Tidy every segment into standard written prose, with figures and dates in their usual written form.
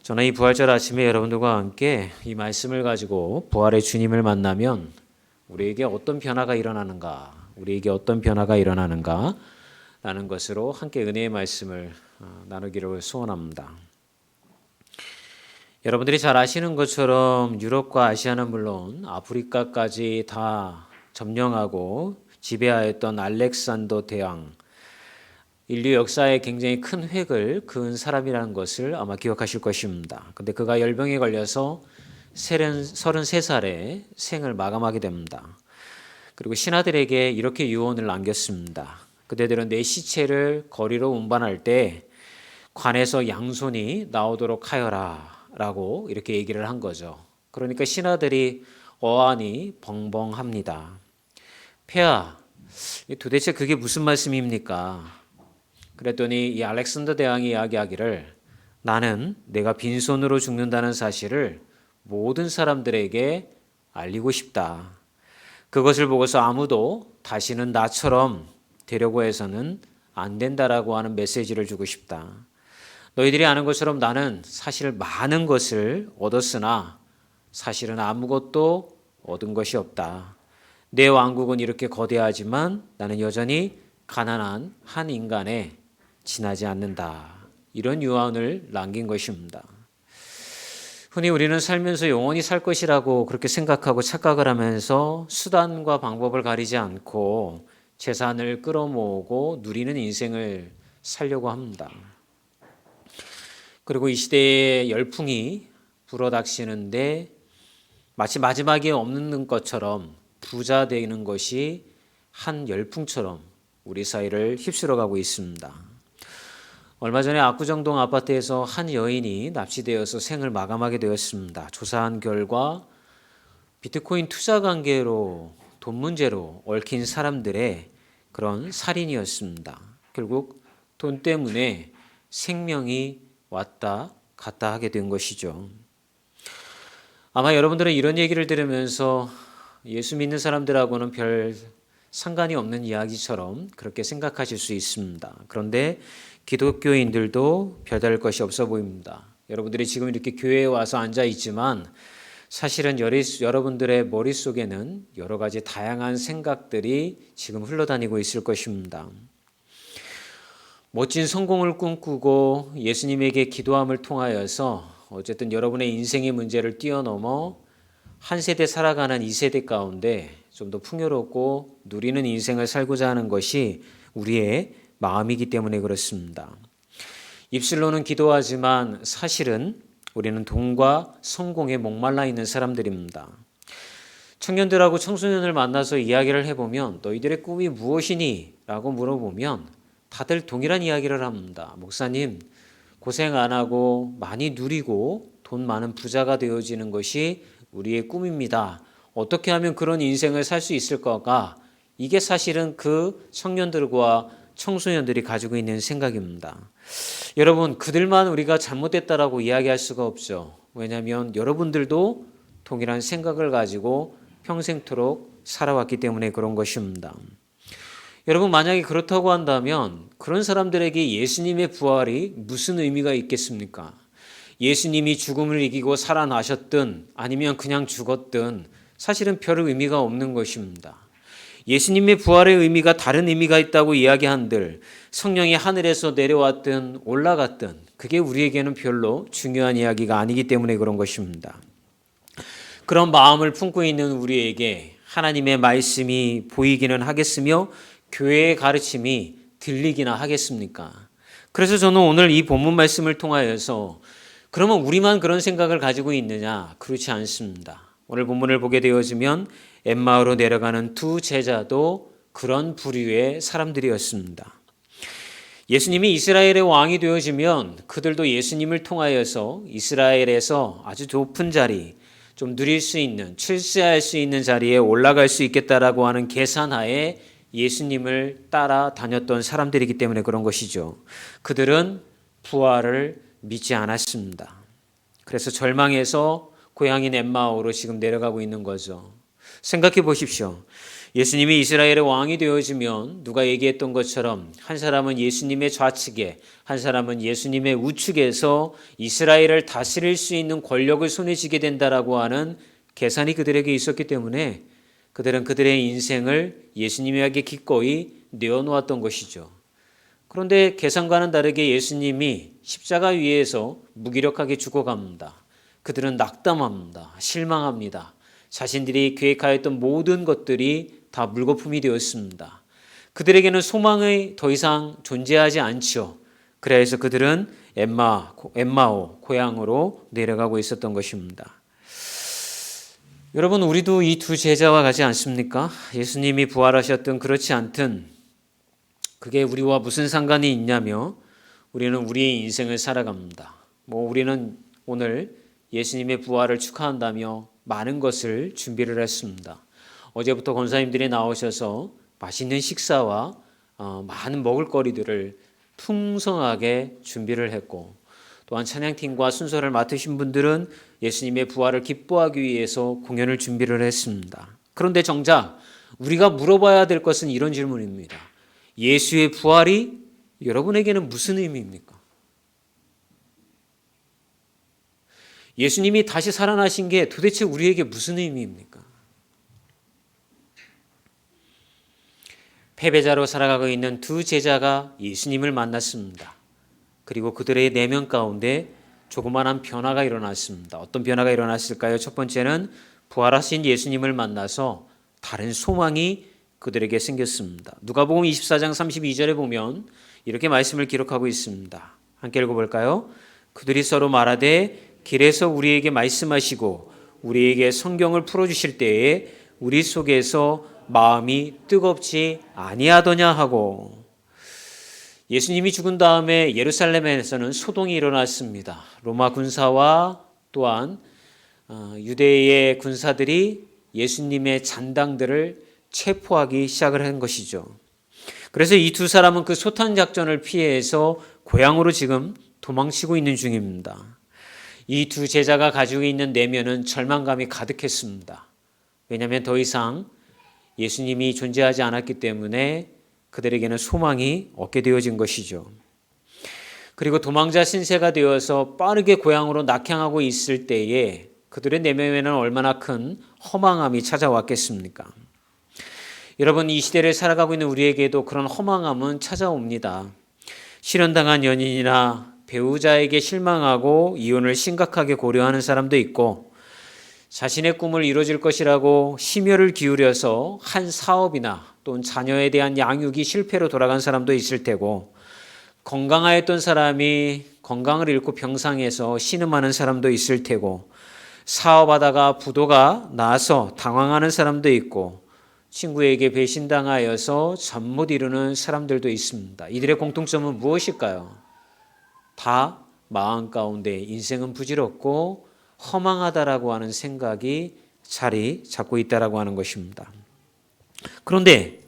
저는 이 부활절 아침에 여러분들과 함께 이 말씀을 가지고 부활의 주님을 만나면 우리에게 어떤 변화가 일어나는가, 라는 것으로 함께 은혜의 말씀을 나누기를 소원합니다. 여러분들이 잘 아시는 것처럼 유럽과 아시아는 물론 아프리카까지 다 점령하고 지배하였던 알렉산더 대왕, 인류 역사에 굉장히 큰 획을 그은 사람이라는 것을 아마 기억하실 것입니다. 근데 그가 열병에 걸려서 33살에 생을 마감하게 됩니다. 그리고 신하들에게 이렇게 유언을 남겼습니다. 그대들은 내 시체를 거리로 운반할 때 관에서 양손이 나오도록 하여라 라고 이렇게 얘기를 한 거죠. 그러니까 신하들이 어안이 벙벙합니다. 폐하, 도대체 그게 무슨 말씀입니까? 그랬더니 이 알렉산더 대왕이 이야기하기를 나는 내가 빈손으로 죽는다는 사실을 모든 사람들에게 알리고 싶다. 그것을 보고서 아무도 다시는 나처럼 되려고 해서는 안 된다라고 하는 메시지를 주고 싶다. 너희들이 아는 것처럼 나는 사실 많은 것을 얻었으나 사실은 아무것도 얻은 것이 없다. 내 왕국은 이렇게 거대하지만 나는 여전히 가난한 한 인간에 지나지 않는다. 이런 유언을 남긴 것입니다. 흔히 우리는 살면서 영원히 살 것이라고 그렇게 생각하고 착각을 하면서 수단과 방법을 가리지 않고 재산을 끌어모으고 누리는 인생을 살려고 합니다. 그리고 이 시대에 열풍이 불어닥치는데 마치 마지막에 없는 것처럼 부자 되는 것이 한 열풍처럼 우리 사회를 휩쓸어가고 있습니다. 얼마 전에 압구정동 아파트에서 한 여인이 납치되어서 생을 마감하게 되었습니다. 조사한 결과 비트코인 투자 관계로 돈 문제로 얽힌 사람들의 그런 살인이었습니다. 결국 돈 때문에 생명이 왔다 갔다 하게 된 것이죠. 아마 여러분들은 이런 얘기를 들으면서 예수 믿는 사람들하고는 별 상관이 없는 이야기처럼 그렇게 생각하실 수 있습니다. 그런데 기독교인들도 별다를 것이 없어 보입니다. 여러분들이 지금 이렇게 교회에 와서 앉아 있지만 사실은 여러분들의 머릿속에는 여러 가지 다양한 생각들이 지금 흘러다니고 있을 것입니다. 멋진 성공을 꿈꾸고 예수님에게 기도함을 통하여서 어쨌든 여러분의 인생의 문제를 뛰어넘어 한 세대 살아가는 이 세대 가운데 좀 더 풍요롭고 누리는 인생을 살고자 하는 것이 우리의 마음이기 때문에 그렇습니다. 입술로는 기도하지만 사실은 우리는 돈과 성공에 목말라 있는 사람들입니다. 청년들하고 청소년을 만나서 이야기를 해보면 너희들의 꿈이 무엇이니? 라고 물어보면 다들 동일한 이야기를 합니다. 목사님, 고생 안 하고 많이 누리고 돈 많은 부자가 되어지는 것이 우리의 꿈입니다. 어떻게 하면 그런 인생을 살 수 있을까가 이게 사실은 그 청년들과 청소년들이 가지고 있는 생각입니다. 여러분, 그들만 우리가 잘못됐다라고 이야기할 수가 없죠. 왜냐하면 여러분들도 동일한 생각을 가지고 평생토록 살아왔기 때문에 그런 것입니다. 여러분, 만약에 그렇다고 한다면 그런 사람들에게 예수님의 부활이 무슨 의미가 있겠습니까? 예수님이 죽음을 이기고 살아나셨든 아니면 그냥 죽었든 사실은 별 의미가 없는 것입니다. 예수님의 부활의 의미가 다른 의미가 있다고 이야기한들 성령이 하늘에서 내려왔든 올라갔든 그게 우리에게는 별로 중요한 이야기가 아니기 때문에 그런 것입니다. 그런 마음을 품고 있는 우리에게 하나님의 말씀이 보이기는 하겠으며 교회의 가르침이 들리기나 하겠습니까? 그래서 저는 오늘 이 본문 말씀을 통하여서 그러면 우리만 그런 생각을 가지고 있느냐? 그렇지 않습니다. 오늘 본문을 보게 되어지면 엠마오로 내려가는 두 제자도 그런 부류의 사람들이었습니다. 예수님이 이스라엘의 왕이 되어지면 그들도 예수님을 통하여서 이스라엘에서 아주 높은 자리, 좀 누릴 수 있는, 출세할 수 있는 자리에 올라갈 수 있겠다라고 하는 계산하에 예수님을 따라 다녔던 사람들이기 때문에 그런 것이죠. 그들은 부활을 믿지 않았습니다. 그래서 절망해서 고향인 엠마오로 지금 내려가고 있는 거죠. 생각해 보십시오. 예수님이 이스라엘의 왕이 되어지면 누가 얘기했던 것처럼 한 사람은 예수님의 좌측에, 한 사람은 예수님의 우측에서 이스라엘을 다스릴 수 있는 권력을 손에 쥐게 된다라고 하는 계산이 그들에게 있었기 때문에 그들은 그들의 인생을 예수님에게 기꺼이 내어놓았던 것이죠. 그런데 계산과는 다르게 예수님이 십자가 위에서 무기력하게 죽어갑니다. 그들은 낙담합니다. 실망합니다. 자신들이 계획하였던 모든 것들이 다 물거품이 되었습니다. 그들에게는 소망이 더 이상 존재하지 않죠. 그래서 그들은 엠마오 고향으로 내려가고 있었던 것입니다. 여러분, 우리도 이 두 제자와 같지 않습니까? 예수님이 부활하셨든 그렇지 않든 그게 우리와 무슨 상관이 있냐며 우리는 우리의 인생을 살아갑니다. 우리는 오늘 예수님의 부활을 축하한다며 많은 것을 준비를 했습니다. 어제부터 권사님들이 나오셔서 맛있는 식사와 많은 먹을거리들을 풍성하게 준비를 했고, 또한 찬양팀과 순서를 맡으신 분들은 예수님의 부활을 기뻐하기 위해서 공연을 준비를 했습니다. 그런데 정작 우리가 물어봐야 될 것은 이런 질문입니다. 예수의 부활이 여러분에게는 무슨 의미입니까? 예수님이 다시 살아나신 게 도대체 우리에게 무슨 의미입니까? 패배자로 살아가고 있는 두 제자가 예수님을 만났습니다. 그리고 그들의 내면 가운데 조그마한 변화가 일어났습니다. 어떤 변화가 일어났을까요? 첫 번째는 부활하신 예수님을 만나서 다른 소망이 그들에게 생겼습니다. 누가복음 24장 32절에 보면 이렇게 말씀을 기록하고 있습니다. 함께 읽어볼까요? 그들이 서로 말하되 길에서 우리에게 말씀하시고 우리에게 성경을 풀어주실 때에 우리 속에서 마음이 뜨겁지 아니하더냐 하고, 예수님이 죽은 다음에 예루살렘에서는 소동이 일어났습니다. 로마 군사와 또한 유대의 군사들이 예수님의 잔당들을 체포하기 시작을 한 것이죠. 그래서 이 두 사람은 그 소탄 작전을 피해서 고향으로 지금 도망치고 있는 중입니다. 이 두 제자가 가지고 있는 내면은 절망감이 가득했습니다. 왜냐하면 더 이상 예수님이 존재하지 않았기 때문에 그들에게는 소망이 없게 되어진 것이죠. 그리고 도망자 신세가 되어서 빠르게 고향으로 낙향하고 있을 때에 그들의 내면에는 얼마나 큰 허망함이 찾아왔겠습니까? 여러분, 이 시대를 살아가고 있는 우리에게도 그런 허망함은 찾아옵니다. 실현당한 연인이나 배우자에게 실망하고 이혼을 심각하게 고려하는 사람도 있고, 자신의 꿈을 이루어질 것이라고 심혈을 기울여서 한 사업이나 또는 자녀에 대한 양육이 실패로 돌아간 사람도 있을 테고, 건강하였던 사람이 건강을 잃고 병상에서 신음하는 사람도 있을 테고, 사업하다가 부도가 나서 당황하는 사람도 있고, 친구에게 배신당하여서 잠 못 이루는 사람들도 있습니다. 이들의 공통점은 무엇일까요? 다 마음 가운데 인생은 부질없고 허망하다라고 하는 생각이 자리 잡고 있다라고 하는 것입니다. 그런데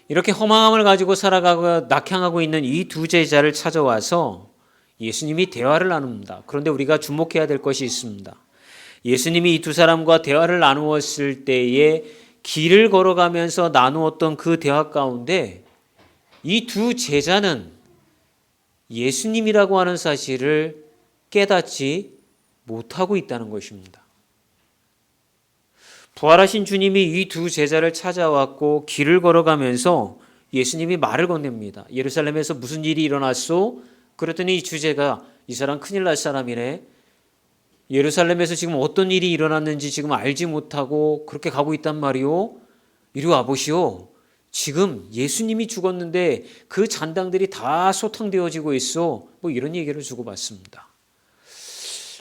이렇게 허망함을 가지고 살아가고 낙향하고 있는 이 두 제자를 찾아와서 예수님이 대화를 나눕니다. 그런데 우리가 주목해야 될 것이 있습니다. 예수님이 이 두 사람과 대화를 나누었을 때에 길을 걸어가면서 나누었던 그 대화 가운데 이 두 제자는 예수님이라고 하는 사실을 깨닫지 못하고 있다는 것입니다. 부활하신 주님이 이 두 제자를 찾아왔고 길을 걸어가면서 예수님이 말을 건넵니다. 예루살렘에서 무슨 일이 일어났소? 그랬더니 이 주제가 이 사람 큰일 날 사람이네. 예루살렘에서 지금 어떤 일이 일어났는지 지금 알지 못하고 그렇게 가고 있단 말이오. 이리 와보시오. 지금 예수님이 죽었는데 그 잔당들이 다 소탕되어지고 있어. 이런 얘기를 주고받습니다.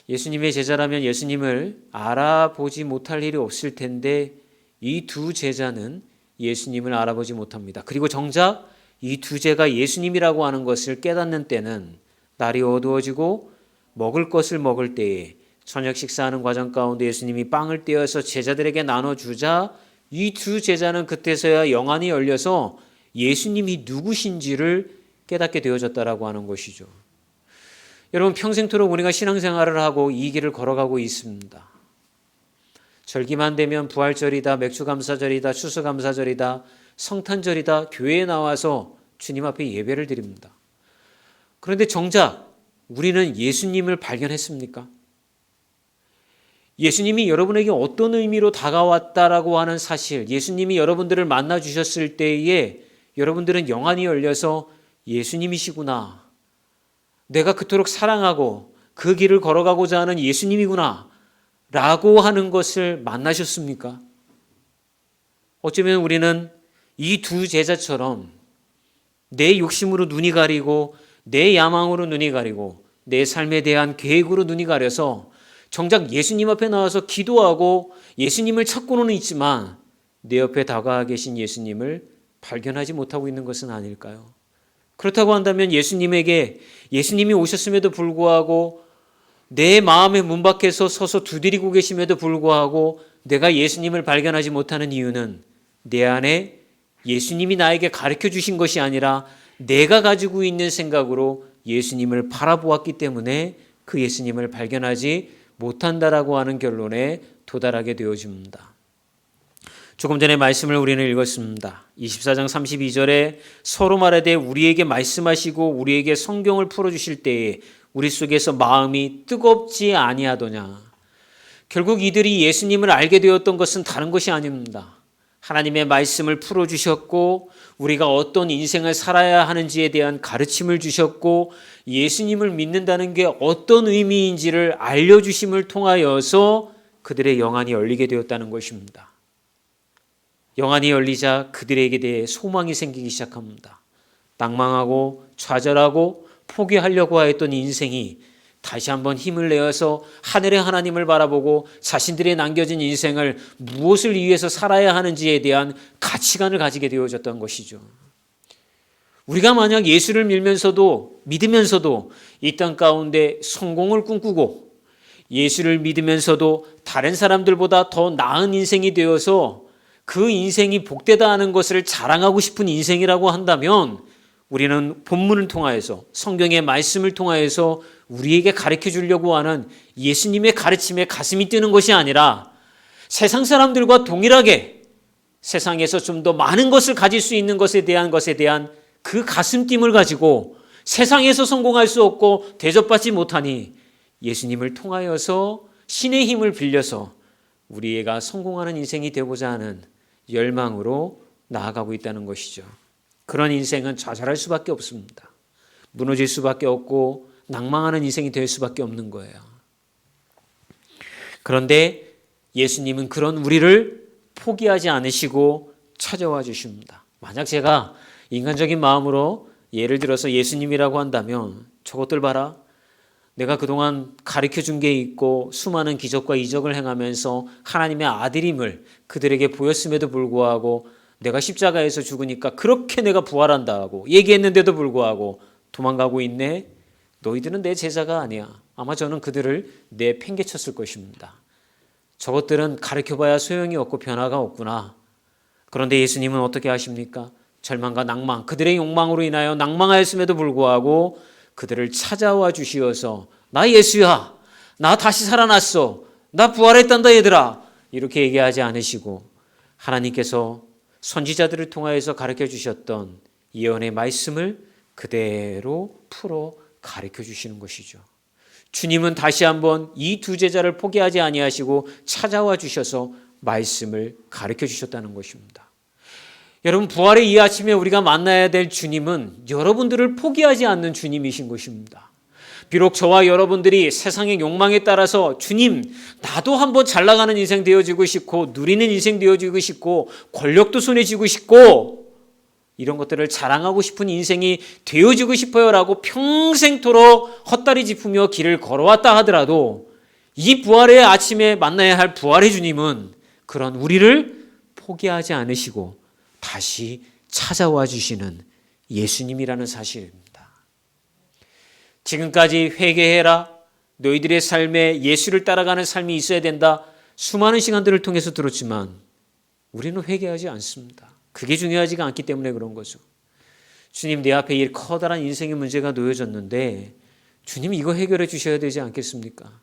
예수님의 제자라면 예수님을 알아보지 못할 일이 없을 텐데 이 두 제자는 예수님을 알아보지 못합니다. 그리고 정작 이 두 제가 예수님이라고 하는 것을 깨닫는 때는 날이 어두워지고 먹을 것을 먹을 때에 저녁 식사하는 과정 가운데 예수님이 빵을 떼어서 제자들에게 나눠주자 이 두 제자는 그때서야 영안이 열려서 예수님이 누구신지를 깨닫게 되어졌다라고 하는 것이죠. 여러분, 평생토록 우리가 신앙생활을 하고 이 길을 걸어가고 있습니다. 절기만 되면 부활절이다, 맥주감사절이다, 추수감사절이다, 성탄절이다, 교회에 나와서 주님 앞에 예배를 드립니다. 그런데 정작 우리는 예수님을 발견했습니까? 예수님이 여러분에게 어떤 의미로 다가왔다라고 하는 사실, 예수님이 여러분들을 만나 주셨을 때에 여러분들은 영안이 열려서 예수님이시구나, 내가 그토록 사랑하고 그 길을 걸어가고자 하는 예수님이구나 라고 하는 것을 만나셨습니까? 어쩌면 우리는 이 두 제자처럼 내 욕심으로 눈이 가리고 내 야망으로 눈이 가리고 내 삶에 대한 계획으로 눈이 가려서 정작 예수님 앞에 나와서 기도하고 예수님을 찾고는 있지만 내 옆에 다가와 계신 예수님을 발견하지 못하고 있는 것은 아닐까요? 그렇다고 한다면 예수님이 오셨음에도 불구하고 내 마음의 문 밖에서 서서 두드리고 계심에도 불구하고 내가 예수님을 발견하지 못하는 이유는 내 안에 예수님이 나에게 가르쳐 주신 것이 아니라 내가 가지고 있는 생각으로 예수님을 바라보았기 때문에 그 예수님을 발견하지 못한다라고 하는 결론에 도달하게 되어집니다. 조금 전에 말씀을 우리는 읽었습니다. 24장 32절에 서로 말하되 우리에게 말씀하시고 우리에게 성경을 풀어주실 때에 우리 속에서 마음이 뜨겁지 아니하더냐. 결국 이들이 예수님을 알게 되었던 것은 다른 것이 아닙니다. 하나님의 말씀을 풀어주셨고 우리가 어떤 인생을 살아야 하는지에 대한 가르침을 주셨고 예수님을 믿는다는 게 어떤 의미인지를 알려주심을 통하여서 그들의 영안이 열리게 되었다는 것입니다. 영안이 열리자 그들에게 대해 소망이 생기기 시작합니다. 낭망하고 좌절하고 포기하려고 하였던 인생이 다시 한번 힘을 내어서 하늘의 하나님을 바라보고 자신들의 남겨진 인생을 무엇을 위해서 살아야 하는지에 대한 가치관을 가지게 되어졌던 것이죠. 우리가 만약 예수를 믿으면서도 이 땅 가운데 성공을 꿈꾸고 예수를 믿으면서도 다른 사람들보다 더 나은 인생이 되어서 그 인생이 복되다 하는 것을 자랑하고 싶은 인생이라고 한다면 우리는 본문을 통하여서 성경의 말씀을 통하여서 우리에게 가르쳐 주려고 하는 예수님의 가르침에 가슴이 뛰는 것이 아니라 세상 사람들과 동일하게 세상에서 좀 더 많은 것을 가질 수 있는 것에 대한 그 가슴팀을 가지고 세상에서 성공할 수 없고 대접받지 못하니 예수님을 통하여서 신의 힘을 빌려서 우리가 성공하는 인생이 되고자 하는 열망으로 나아가고 있다는 것이죠. 그런 인생은 좌절할 수밖에 없습니다. 무너질 수밖에 없고 낭망하는 인생이 될 수밖에 없는 거예요. 그런데 예수님은 그런 우리를 포기하지 않으시고 찾아와 주십니다. 만약 제가 인간적인 마음으로 예를 들어서 예수님이라고 한다면 저것들 봐라. 내가 그동안 가르쳐 준 게 있고 수많은 기적과 이적을 행하면서 하나님의 아들임을 그들에게 보였음에도 불구하고 내가 십자가에서 죽으니까 그렇게 내가 부활한다 하고 얘기했는데도 불구하고 도망가고 있네. 너희들은 내 제자가 아니야. 아마 저는 그들을 내팽개쳤을 것입니다. 저것들은 가르쳐봐야 소용이 없고 변화가 없구나. 그런데 예수님은 어떻게 하십니까? 절망과 낭망, 그들의 욕망으로 인하여 낭망하였음에도 불구하고 그들을 찾아와 주시어서 나 예수야, 나 다시 살아났어, 나 부활했단다 얘들아, 이렇게 얘기하지 않으시고 하나님께서 선지자들을 통하여서 가르쳐 주셨던 예언의 말씀을 그대로 풀어 가르쳐 주시는 것이죠. 주님은 다시 한번 이 두 제자를 포기하지 아니하시고 찾아와 주셔서 말씀을 가르쳐 주셨다는 것입니다. 여러분, 부활의 이 아침에 우리가 만나야 될 주님은 여러분들을 포기하지 않는 주님이신 것입니다. 비록 저와 여러분들이 세상의 욕망에 따라서 주님, 나도 한번 잘 나가는 인생 되어지고 싶고 누리는 인생 되어지고 싶고 권력도 손에 쥐고 싶고 이런 것들을 자랑하고 싶은 인생이 되어지고 싶어요라고 평생토록 헛다리 짚으며 길을 걸어왔다 하더라도 이 부활의 아침에 만나야 할 부활의 주님은 그런 우리를 포기하지 않으시고 다시 찾아와 주시는 예수님이라는 사실입니다. 지금까지 회개해라, 너희들의 삶에 예수를 따라가는 삶이 있어야 된다, 수많은 시간들을 통해서 들었지만 우리는 회개하지 않습니다. 그게 중요하지가 않기 때문에 그런 거죠. 주님, 내 앞에 이 커다란 인생의 문제가 놓여졌는데 주님 이거 해결해 주셔야 되지 않겠습니까?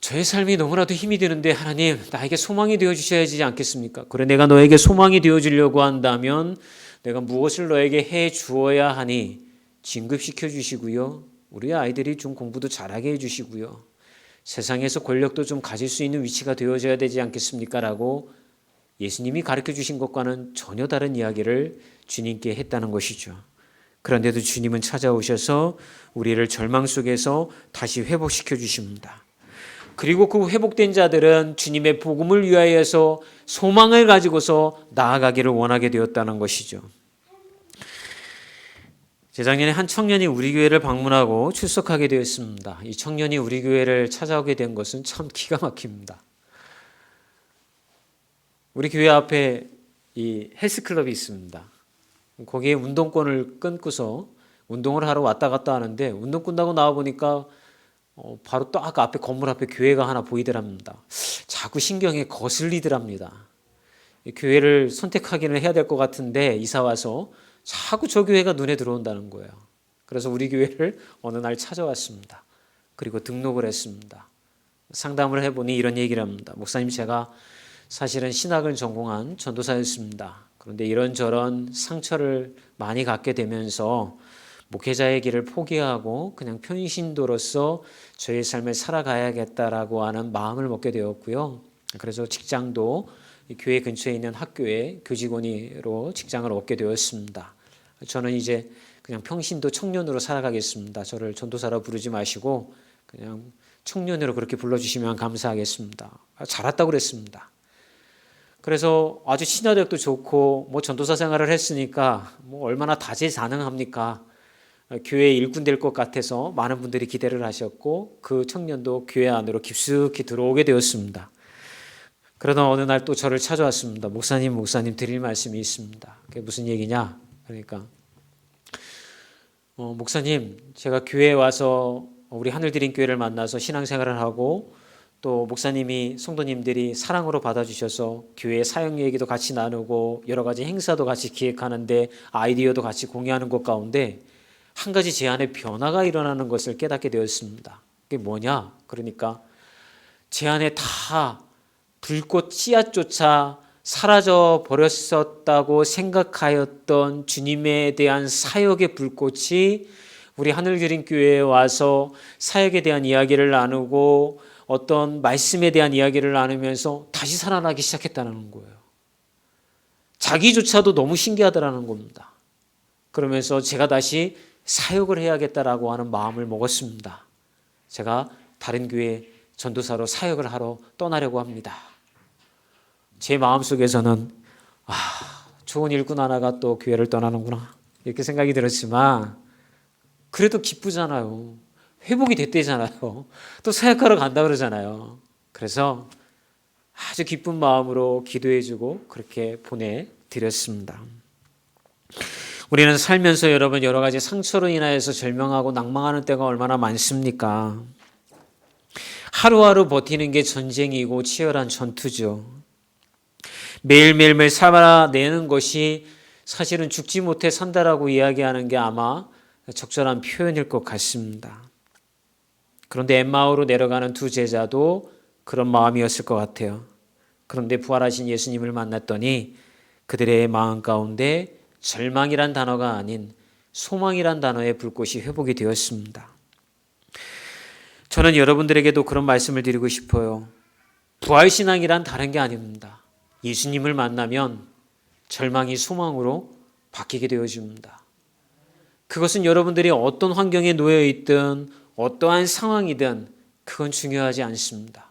저의 삶이 너무나도 힘이 드는데 하나님 나에게 소망이 되어주셔야 하지 않겠습니까? 그래 내가 너에게 소망이 되어주려고 한다면 내가 무엇을 너에게 해 주어야 하니 진급시켜 주시고요. 우리 아이들이 좀 공부도 잘하게 해주시고요. 세상에서 권력도 좀 가질 수 있는 위치가 되어져야 되지 않겠습니까? 라고 예수님이 가르쳐 주신 것과는 전혀 다른 이야기를 주님께 했다는 것이죠. 그런데도 주님은 찾아오셔서 우리를 절망 속에서 다시 회복시켜 주십니다. 그리고 그 회복된 자들은 주님의 복음을 위하여서 소망을 가지고서 나아가기를 원하게 되었다는 것이죠. 재작년에 한 청년이 우리 교회를 방문하고 출석하게 되었습니다. 이 청년이 우리 교회를 찾아오게 된 것은 참 기가 막힙니다. 우리 교회 앞에 이 헬스클럽이 있습니다. 거기에 운동권을 끊고서 운동을 하러 왔다 갔다 하는데 운동 끝나고 나와 보니까 바로 또 아까 앞에 건물 앞에 교회가 하나 보이더랍니다. 자꾸 신경에 거슬리더랍니다. 교회를 선택하기는 해야 될 것 같은데 이사 와서 자꾸 저 교회가 눈에 들어온다는 거예요. 그래서 우리 교회를 어느 날 찾아왔습니다. 그리고 등록을 했습니다. 상담을 해보니 이런 얘기를 합니다. 목사님 제가 사실은 신학을 전공한 전도사였습니다. 그런데 이런저런 상처를 많이 갖게 되면서 목회자의 길을 포기하고 그냥 평신도로서 저의 삶을 살아가야겠다라고 하는 마음을 먹게 되었고요. 그래서 직장도 교회 근처에 있는 학교에 교직원으로 직장을 얻게 되었습니다. 저는 이제 그냥 평신도 청년으로 살아가겠습니다. 저를 전도사라 부르지 마시고 그냥 청년으로 그렇게 불러주시면 감사하겠습니다. 잘 왔다고 그랬습니다. 그래서 아주 친화력도 좋고 뭐 전도사 생활을 했으니까 뭐 얼마나 다재다능합니까? 교회 일꾼 될 것 같아서 많은 분들이 기대를 하셨고 그 청년도 교회 안으로 깊숙이 들어오게 되었습니다. 그러던 어느 날 또 저를 찾아왔습니다. 목사님 드릴 말씀이 있습니다. 그게 무슨 얘기냐? 그러니까 목사님 제가 교회에 와서 우리 하늘드림 교회를 만나서 신앙생활을 하고 또 목사님이 성도님들이 사랑으로 받아주셔서 교회 사역 얘기도 같이 나누고 여러 가지 행사도 같이 기획하는데 아이디어도 같이 공유하는 것 가운데 한 가지 제 안에 변화가 일어나는 것을 깨닫게 되었습니다. 그게 뭐냐? 그러니까 제 안에 다 불꽃 씨앗조차 사라져 버렸었다고 생각하였던 주님에 대한 사역의 불꽃이 우리 하늘드림 교회에 와서 사역에 대한 이야기를 나누고 어떤 말씀에 대한 이야기를 나누면서 다시 살아나기 시작했다는 거예요. 자기조차도 너무 신기하다라는 겁니다. 그러면서 제가 다시 사역을 해야겠다라고 하는 마음을 먹었습니다. 제가 다른 교회 전도사로 사역을 하러 떠나려고 합니다. 제 마음속에서는 좋은 일꾼 하나가 또 교회를 떠나는구나 이렇게 생각이 들었지만 그래도 기쁘잖아요. 회복이 됐대잖아요. 또 사역하러 간다 그러잖아요. 그래서 아주 기쁜 마음으로 기도해주고 그렇게 보내드렸습니다. 우리는 살면서 여러분 여러 가지 상처로 인하여서 절망하고 낭망하는 때가 얼마나 많습니까? 하루하루 버티는 게 전쟁이고 치열한 전투죠. 매일매일 살아내는 것이 사실은 죽지 못해 산다라고 이야기하는 게 아마 적절한 표현일 것 같습니다. 그런데 엠마오로 내려가는 두 제자도 그런 마음이었을 것 같아요. 그런데 부활하신 예수님을 만났더니 그들의 마음 가운데 절망이란 단어가 아닌 소망이란 단어의 불꽃이 회복이 되었습니다. 저는 여러분들에게도 그런 말씀을 드리고 싶어요. 부활신앙이란 다른 게 아닙니다. 예수님을 만나면 절망이 소망으로 바뀌게 되어집니다. 그것은 여러분들이 어떤 환경에 놓여 있든 어떠한 상황이든 그건 중요하지 않습니다.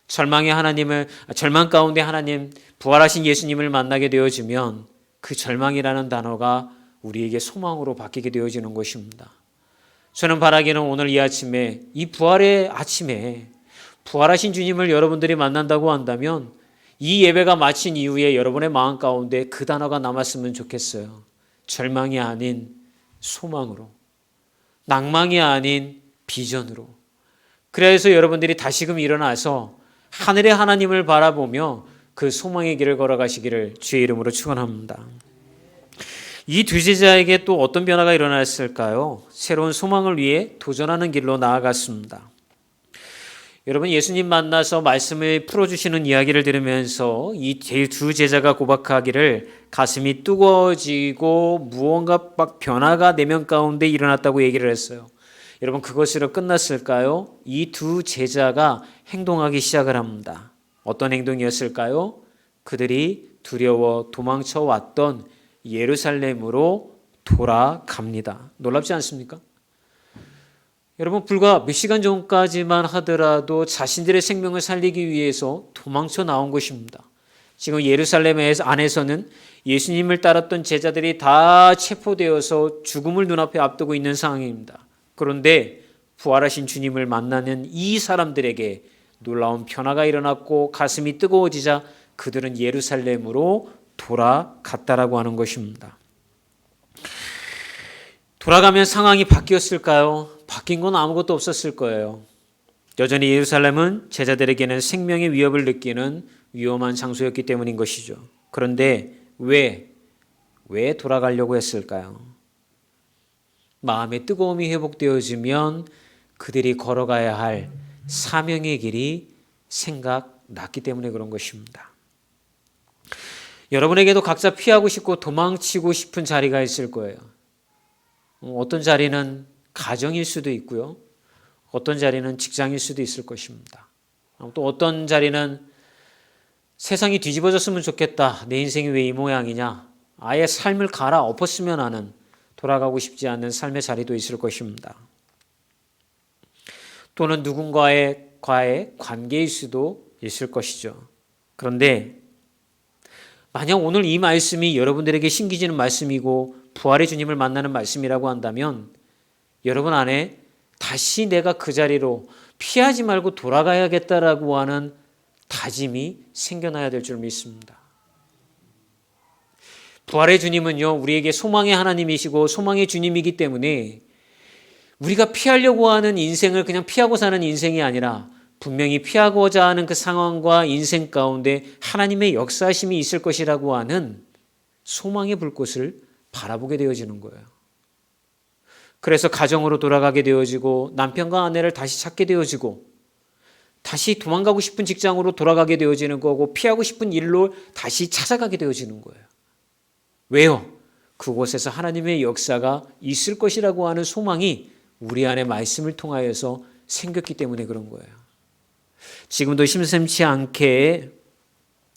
절망 가운데 하나님, 부활하신 예수님을 만나게 되어지면 그 절망이라는 단어가 우리에게 소망으로 바뀌게 되어지는 것입니다. 저는 바라기는 오늘 이 아침에, 이 부활의 아침에 부활하신 주님을 여러분들이 만난다고 한다면 이 예배가 마친 이후에 여러분의 마음 가운데 그 단어가 남았으면 좋겠어요. 절망이 아닌 소망으로, 낭망이 아닌 비전으로. 그래서 여러분들이 다시금 일어나서 하늘의 하나님을 바라보며 그 소망의 길을 걸어가시기를 주의 이름으로 축원합니다. 이 두 제자에게 또 어떤 변화가 일어났을까요? 새로운 소망을 위해 도전하는 길로 나아갔습니다. 여러분 예수님 만나서 말씀을 풀어주시는 이야기를 들으면서 이 두 제자가 고백하기를 가슴이 뜨거워지고 무언가 막 변화가 내면 가운데 일어났다고 얘기를 했어요. 여러분 그것으로 끝났을까요? 이 두 제자가 행동하기 시작을 합니다. 어떤 행동이었을까요? 그들이 두려워 도망쳐 왔던 예루살렘으로 돌아갑니다. 놀랍지 않습니까? 여러분 불과 몇 시간 전까지만 하더라도 자신들의 생명을 살리기 위해서 도망쳐 나온 것입니다. 지금 예루살렘 안에서는 예수님을 따랐던 제자들이 다 체포되어서 죽음을 눈앞에 앞두고 있는 상황입니다. 그런데 부활하신 주님을 만나는 이 사람들에게 놀라운 변화가 일어났고 가슴이 뜨거워지자 그들은 예루살렘으로 돌아갔다라고 하는 것입니다. 돌아가면 상황이 바뀌었을까요? 바뀐 건 아무것도 없었을 거예요. 여전히 예루살렘은 제자들에게는 생명의 위협을 느끼는 위험한 장소였기 때문인 것이죠. 그런데 왜 돌아가려고 했을까요? 마음의 뜨거움이 회복되어지면 그들이 걸어가야 할 사명의 길이 생각났기 때문에 그런 것입니다. 여러분에게도 각자 피하고 싶고 도망치고 싶은 자리가 있을 거예요. 어떤 자리는 가정일 수도 있고요. 어떤 자리는 직장일 수도 있을 것입니다. 또 어떤 자리는 세상이 뒤집어졌으면 좋겠다. 내 인생이 왜 이 모양이냐. 아예 삶을 갈아엎었으면 하는 돌아가고 싶지 않는 삶의 자리도 있을 것입니다. 또는 누군가의 관계일 수도 있을 것이죠. 그런데 만약 오늘 이 말씀이 여러분들에게 신기지는 말씀이고 부활의 주님을 만나는 말씀이라고 한다면 여러분 안에 다시 내가 그 자리로 피하지 말고 돌아가야겠다라고 하는 다짐이 생겨나야 될 줄 믿습니다. 부활의 주님은요, 우리에게 소망의 하나님이시고 소망의 주님이기 때문에 우리가 피하려고 하는 인생을 그냥 피하고 사는 인생이 아니라 분명히 피하고자 하는 그 상황과 인생 가운데 하나님의 역사심이 있을 것이라고 하는 소망의 불꽃을 바라보게 되어지는 거예요. 그래서 가정으로 돌아가게 되어지고 남편과 아내를 다시 찾게 되어지고 다시 도망가고 싶은 직장으로 돌아가게 되어지는 거고 피하고 싶은 일로 다시 찾아가게 되어지는 거예요. 왜요? 그곳에서 하나님의 역사가 있을 것이라고 하는 소망이 우리 안에 말씀을 통하여서 생겼기 때문에 그런 거예요. 지금도 심심치 않게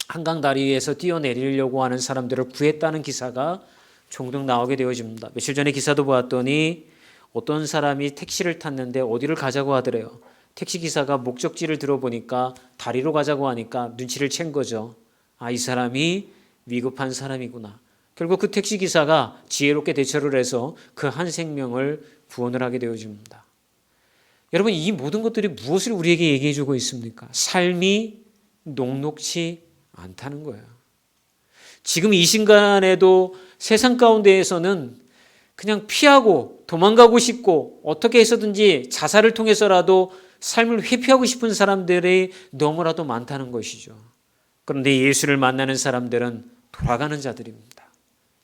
한강 다리 위에서 뛰어내리려고 하는 사람들을 구했다는 기사가 종종 나오게 되어집니다. 며칠 전에 기사도 보았더니 어떤 사람이 택시를 탔는데 어디를 가자고 하더래요. 택시기사가 목적지를 들어보니까 다리로 가자고 하니까 눈치를 챈 거죠. 아, 이 사람이 위급한 사람이구나. 결국 그 택시기사가 지혜롭게 대처를 해서 그 한 생명을 구원을 하게 되어집니다. 여러분, 이 모든 것들이 무엇을 우리에게 얘기해 주고 있습니까? 삶이 녹록치 않다는 거예요. 지금 이 순간에도 세상 가운데에서는 그냥 피하고 도망가고 싶고 어떻게 해서든지 자살을 통해서라도 삶을 회피하고 싶은 사람들이 너무나도 많다는 것이죠. 그런데 예수를 만나는 사람들은 돌아가는 자들입니다.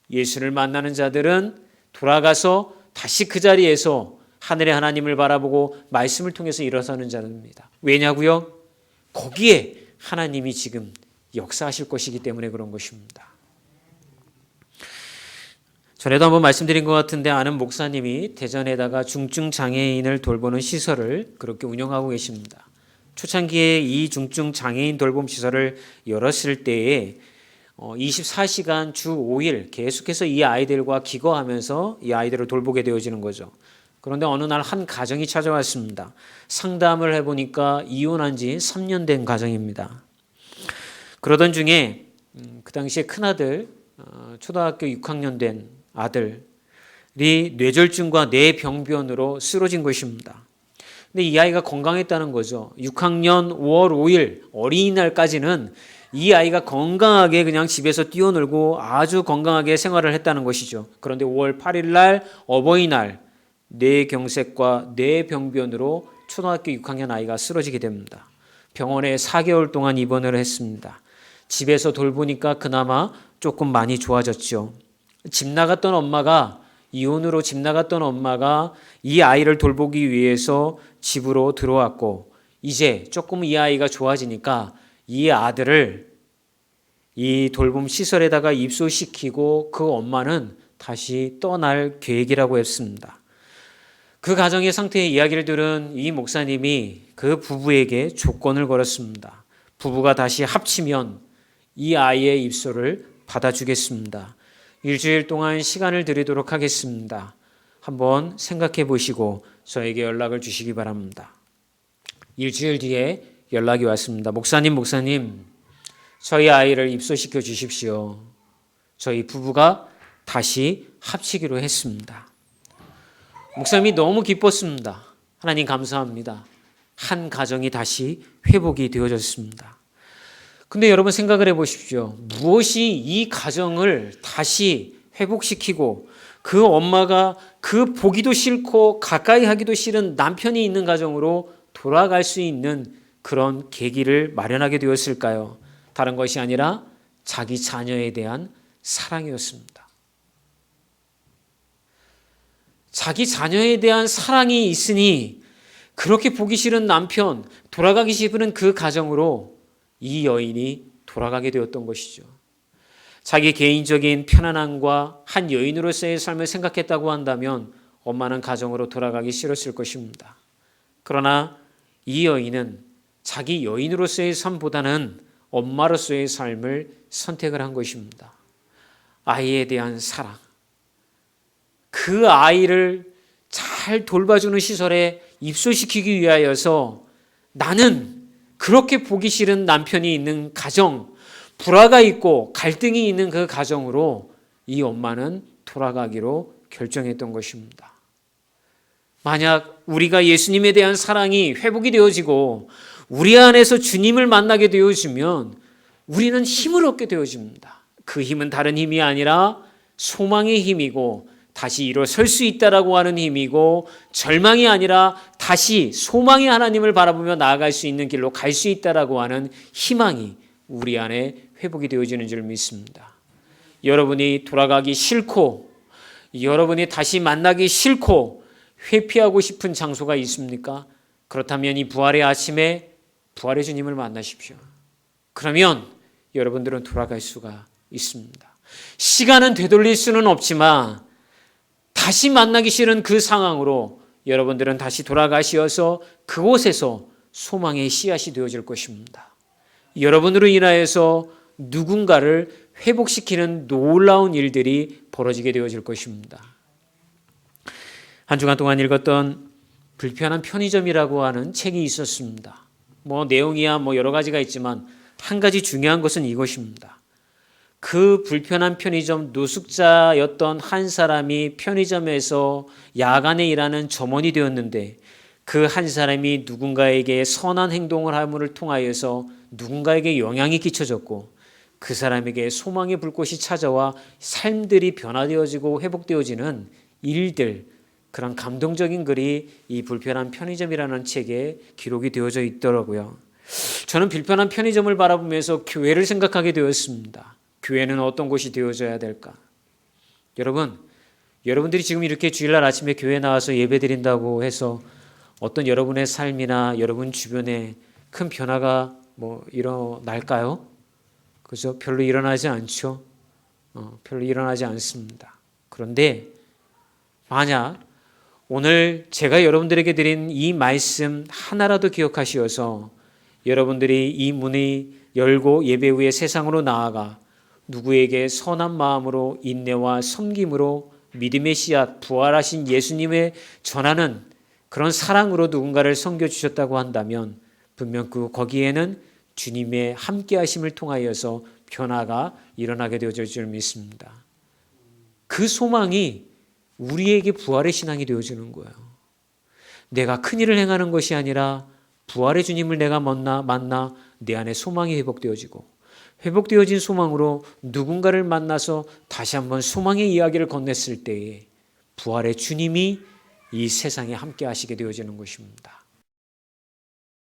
예수를 만나는 자들은 돌아가서 다시 그 자리에서 하늘의 하나님을 바라보고 말씀을 통해서 일어서는 자들입니다. 왜냐고요? 거기에 하나님이 지금 역사하실 것이기 때문에 그런 것입니다. 전에도 한번 말씀드린 것 같은데 아는 목사님이 대전에다가 중증 장애인을 돌보는 시설을 그렇게 운영하고 계십니다. 초창기에 이 중증 장애인 돌봄 시설을 열었을 때에 24시간 주 5일 계속해서 이 아이들과 기거하면서 이 아이들을 돌보게 되어지는 거죠. 그런데 어느 날 한 가정이 찾아왔습니다. 상담을 해보니까 이혼한 지 3년 된 가정입니다. 그러던 중에 그 당시에 큰아들 초등학교 6학년 된 아들이 뇌졸중과 뇌병변으로 쓰러진 것입니다. 근데 이 아이가 건강했다는 거죠. 6학년 5월 5일 어린이날까지는 이 아이가 건강하게 그냥 집에서 뛰어놀고 아주 건강하게 생활을 했다는 것이죠. 그런데 5월 8일 날 어버이날 뇌경색과 뇌병변으로 초등학교 6학년 아이가 쓰러지게 됩니다. 병원에 4개월 동안 입원을 했습니다. 집에서 돌보니까 그나마 조금 많이 좋아졌죠. 이혼으로 집 나갔던 엄마가 이 아이를 돌보기 위해서 집으로 들어왔고 이제 조금 이 아이가 좋아지니까 이 아들을 이 돌봄 시설에다가 입소시키고 그 엄마는 다시 떠날 계획이라고 했습니다. 그 가정의 상태의 이야기를 들은 이 목사님이 그 부부에게 조건을 걸었습니다. 부부가 다시 합치면 이 아이의 입소를 받아주겠습니다. 일주일 동안 시간을 드리도록 하겠습니다. 한번 생각해 보시고 저에게 연락을 주시기 바랍니다. 일주일 뒤에 연락이 왔습니다. 목사님, 저희 아이를 입소시켜 주십시오. 저희 부부가 다시 합치기로 했습니다. 목사님이 너무 기뻤습니다. 하나님 감사합니다. 한 가정이 다시 회복이 되어졌습니다. 근데 여러분 생각을 해보십시오. 무엇이 이 가정을 다시 회복시키고 그 엄마가 그 보기도 싫고 가까이 하기도 싫은 남편이 있는 가정으로 돌아갈 수 있는 그런 계기를 마련하게 되었을까요? 다른 것이 아니라 자기 자녀에 대한 사랑이었습니다. 자기 자녀에 대한 사랑이 있으니 그렇게 보기 싫은 남편, 돌아가기 싫은 그 가정으로 이 여인이 돌아가게 되었던 것이죠. 자기 개인적인 편안함과 한 여인으로서의 삶을 생각했다고 한다면 엄마는 가정으로 돌아가기 싫었을 것입니다. 그러나 이 여인은 자기 여인으로서의 삶보다는 엄마로서의 삶을 선택을 한 것입니다. 아이에 대한 사랑, 그 아이를 잘 돌봐주는 시설에 입소시키기 위하여서 나는 그렇게 보기 싫은 남편이 있는 가정, 불화가 있고 갈등이 있는 그 가정으로 이 엄마는 돌아가기로 결정했던 것입니다. 만약 우리가 예수님에 대한 사랑이 회복이 되어지고 우리 안에서 주님을 만나게 되어지면 우리는 힘을 얻게 되어집니다. 그 힘은 다른 힘이 아니라 소망의 힘이고 다시 일어설 수 있다라고 하는 힘이고 절망이 아니라 다시 소망의 하나님을 바라보며 나아갈 수 있는 길로 갈 수 있다라고 하는 희망이 우리 안에 회복이 되어지는 줄 믿습니다. 여러분이 돌아가기 싫고 여러분이 다시 만나기 싫고 회피하고 싶은 장소가 있습니까? 그렇다면 이 부활의 아침에 부활의 주님을 만나십시오. 그러면 여러분들은 돌아갈 수가 있습니다. 시간은 되돌릴 수는 없지만 다시 만나기 싫은 그 상황으로 여러분들은 다시 돌아가시어서 그곳에서 소망의 씨앗이 되어질 것입니다. 여러분으로 인하여서 누군가를 회복시키는 놀라운 일들이 벌어지게 되어질 것입니다. 한 주간 동안 읽었던 불편한 편의점이라고 하는 책이 있었습니다. 내용이야 여러 가지가 있지만 한 가지 중요한 것은 이것입니다. 그 불편한 편의점 노숙자였던 한 사람이 편의점에서 야간에 일하는 점원이 되었는데 그 한 사람이 누군가에게 선한 행동을 함을 통하여서 누군가에게 영향이 끼쳐졌고 그 사람에게 소망의 불꽃이 찾아와 삶들이 변화되어지고 회복되어지는 일들, 그런 감동적인 글이 이 불편한 편의점이라는 책에 기록이 되어져 있더라고요. 저는 불편한 편의점을 바라보면서 교회를 생각하게 되었습니다. 교회는 어떤 곳이 되어져야 될까? 여러분들이 지금 이렇게 주일날 아침에 교회 나와서 예배드린다고 해서 어떤 여러분의 삶이나 여러분 주변에 큰 변화가 일어날까요? 그죠? 별로 일어나지 않죠. 별로 일어나지 않습니다. 그런데 만약 오늘 제가 여러분들에게 드린 이 말씀 하나라도 기억하시어서 여러분들이 이 문이 열고 예배 후에 세상으로 나아가 누구에게 선한 마음으로 인내와 섬김으로 믿음의 씨앗, 부활하신 예수님의 전하는 그런 사랑으로 누군가를 섬겨주셨다고 한다면 분명 거기에는 주님의 함께하심을 통하여서 변화가 일어나게 되어질 줄 믿습니다. 그 소망이 우리에게 부활의 신앙이 되어지는 거예요. 내가 큰일을 행하는 것이 아니라 부활의 주님을 내가 만나 내 안에 소망이 회복되어지고 회복되어진 소망으로 누군가를 만나서 다시 한번 소망의 이야기를 건넸을 때에 부활의 주님이 이 세상에 함께 하시게 되어지는 것입니다.